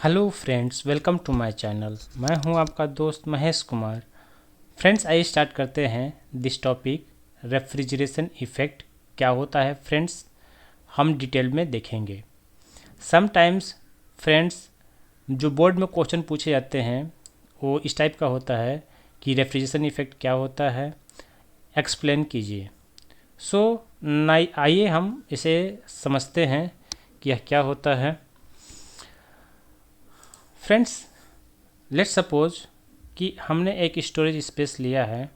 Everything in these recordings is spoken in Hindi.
Hello friends, welcome to my channel. मैं हूं आपका दोस्त महेश कुमार। फ्रेंड्स, आइए स्टार्ट करते हैं दिस टॉपिक। रेफ्रिजरेशन इफ़ेक्ट क्या होता है फ्रेंड्स, हम डिटेल में देखेंगे। समटाइम्स फ्रेंड्स, जो बोर्ड में क्वेश्चन पूछे जाते हैं वो इस टाइप का होता है कि रेफ्रिजरेशन इफ़ेक्ट क्या होता है, एक्सप्लेन कीजिए। सो आइए हम इसे समझते हैं कि यह क्या होता है। फ्रेंड्स, लेट्स सपोज कि हमने एक स्टोरेज स्पेस लिया है,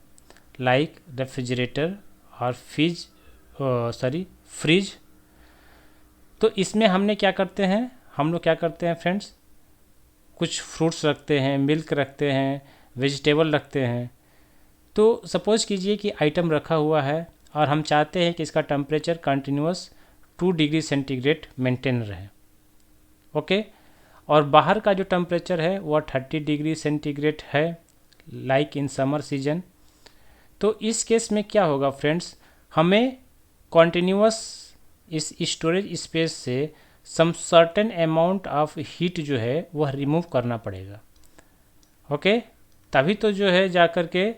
लाइक रेफ्रिजरेटर और फ्रिज। तो इसमें हमने क्या करते हैं, हम लोग क्या करते हैं फ्रेंड्स, कुछ फ्रूट्स रखते हैं, मिल्क रखते हैं, वेजिटेबल रखते हैं। तो सपोज कीजिए कि आइटम रखा हुआ है और हम चाहते हैं कि इसका temperature continuous 2 degree centigrade maintain रहे। ओके, और बाहर का जो टेम्परेचर है वह 30 डिग्री सेंटीग्रेड है, लाइक इन समर सीजन। तो इस केस में क्या होगा फ्रेंड्स, हमें कॉन्टिन्यूस इस स्टोरेज स्पेस से some certain amount of heat जो है वह रिमूव करना पड़ेगा। ओके, तभी तो जो है जाकर के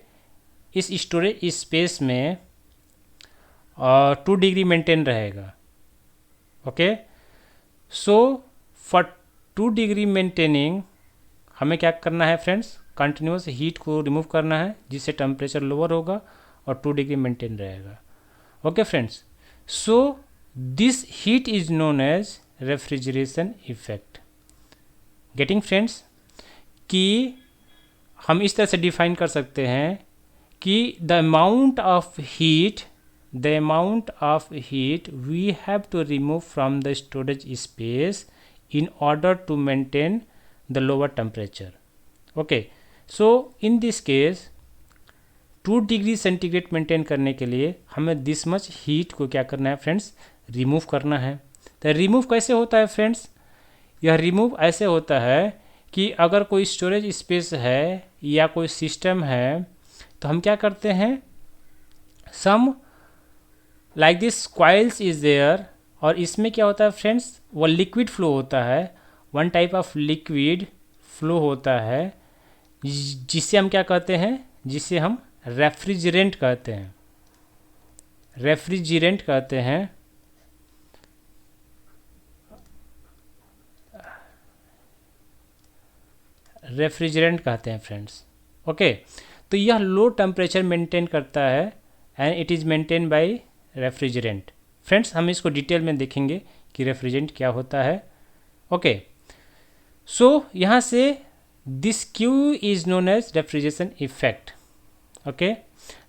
इस स्टोरेज स्पेस में 2 डिग्री मेंटेन रहेगा। Okay, so for 2 degree maintaining हमें क्या करना है फ्रेंड्स, कंटिन्यूस हीट को रिमूव करना है जिससे टेम्परेचर लोअर होगा और 2 डिग्री मेंटेन रहेगा। Okay friends, so this heat is known as refrigeration effect. Getting friends, कि हम इस तरह से डिफाइन कर सकते हैं कि the amount of heat we have to remove from the storage space in order to maintain the lower temperature. Okay, so in this case 2 degree centigrade maintain करने के लिए हमें दिस मच हीट को क्या करना है फ्रेंड्स, रिमूव करना है। तो रिमूव कैसे होता है फ्रेंड्स, यह रिमूव ऐसे होता है कि अगर कोई स्टोरेज स्पेस है या कोई सिस्टम है तो हम क्या करते हैं, some like this coils is there, और इसमें क्या होता है फ्रेंड्स, वो लिक्विड फ्लो होता है, one type of liquid flow होता है जिसे हम क्या कहते हैं, जिसे हम रेफ्रिजरेंट कहते हैं। रेफ्रिजरेंट कहते हैं। रेफ्रिजरेंट कहते हैं फ्रेंड्स। ओके, तो यह लो टेम्परेचर मेंटेन करता है and it is maintain by refrigerant. Friends, हम इसको डिटेल में देखेंगे कि रेफ्रिजरेंट क्या होता है। ओके, सो यहाँ से this Q is known as refrigeration effect. Okay,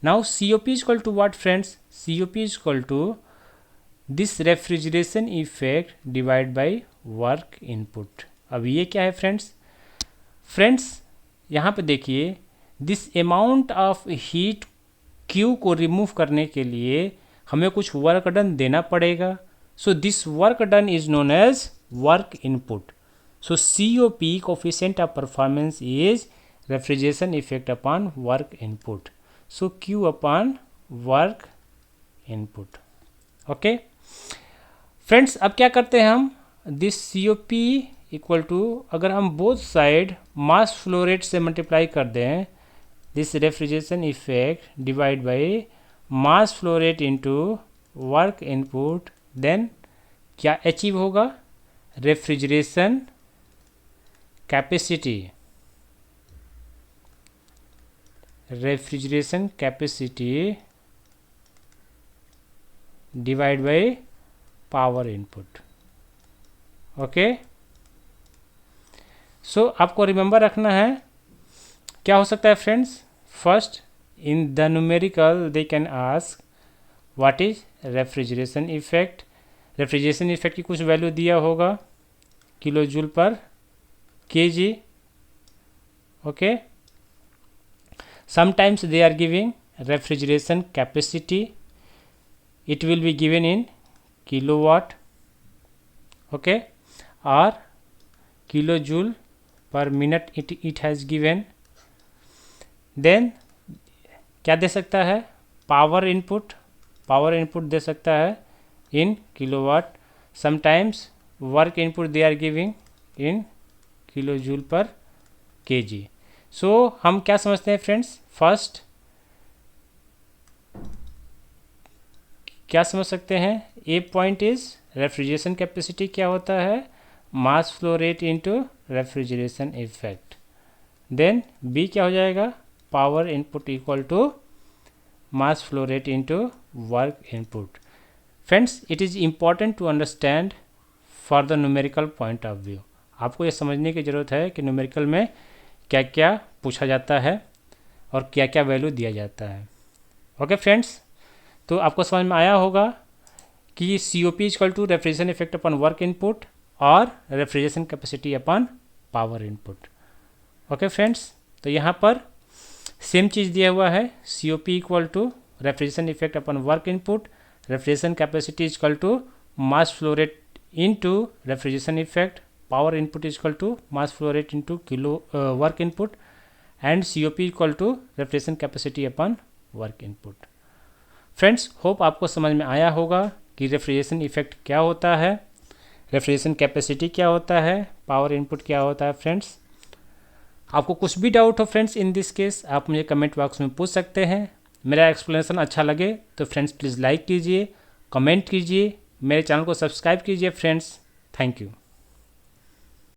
now C O P is equal to what friends, C O P is equal to this refrigeration effect divide by work input. अब ये क्या है फ्रेंड्स, यहाँ पे देखिए, this amount of heat Q को रिमूव करने के लिए हमें कुछ वर्क डन देना पड़ेगा। So this work done is known as work input. So C O P coefficient of performance is refrigeration effect upon work input. So Q upon work input. Okay friends, अब क्या करते हैं हम, this C O P equal to, अगर हम both side mass flow rate से मल्टीप्लाई कर दें, this refrigeration effect divide by mass flow rate into work input, then क्या अचीव होगा, refrigeration capacity. Refrigeration capacity divide by power input. Okay, so आपको रिमेंबर रखना है क्या हो सकता है friends, first in the numerical they can ask what is refrigeration effect. Refrigeration effect की कुछ वैल्यू दिया होगा, kilo joule per KG. Okay, sometimes they are giving refrigeration capacity, it will be given in kilowatt, okay, or kilojoule per minute it has given. then क्या दे सकता है, पावर इनपुट दे सकता है in kilowatt. Sometimes work input they are giving in kilo joule per kg। सो हम क्या समझते हैं फ्रेंड्स, फर्स्ट क्या समझ सकते हैं, A point is refrigeration capacity क्या होता है, mass flow rate into refrigeration effect. Then B क्या हो जाएगा, power input equal to mass flow rate into work input. Friends, it is important to understand for the numerical point of view. आपको ये समझने की ज़रूरत है कि न्यूमेरिकल में क्या क्या पूछा जाता है और क्या क्या वैल्यू दिया जाता है। ओके फ्रेंड्स, तो आपको समझ में आया होगा कि C O P equal to refrigeration effect upon work input और refrigeration capacity upon power input. Okay friends, तो यहाँ पर सेम चीज़ दिया हुआ है, C O P equal to refrigeration effect upon work input, refrigeration capacity equal to mass flow rate into refrigeration effect, power input equal to mass flow rate into kilo work input, and C O P equal to refrigeration capacity upon work input. Friends, hope आपको समझ में आया होगा कि रेफ्रिजरेशन इफेक्ट क्या होता है, रेफ्रिजरेशन कैपेसिटी क्या होता है, पावर इनपुट क्या होता है। फ्रेंड्स, आपको कुछ भी डाउट हो फ्रेंड्स इन दिस केस, आप मुझे कमेंट बॉक्स में पूछ सकते हैं। मेरा एक्सप्लेनेशन अच्छा लगे तो फ्रेंड्स प्लीज़ लाइक कीजिए, कमेंट कीजिए, मेरे चैनल को सब्सक्राइब कीजिए फ्रेंड्स। Thank you.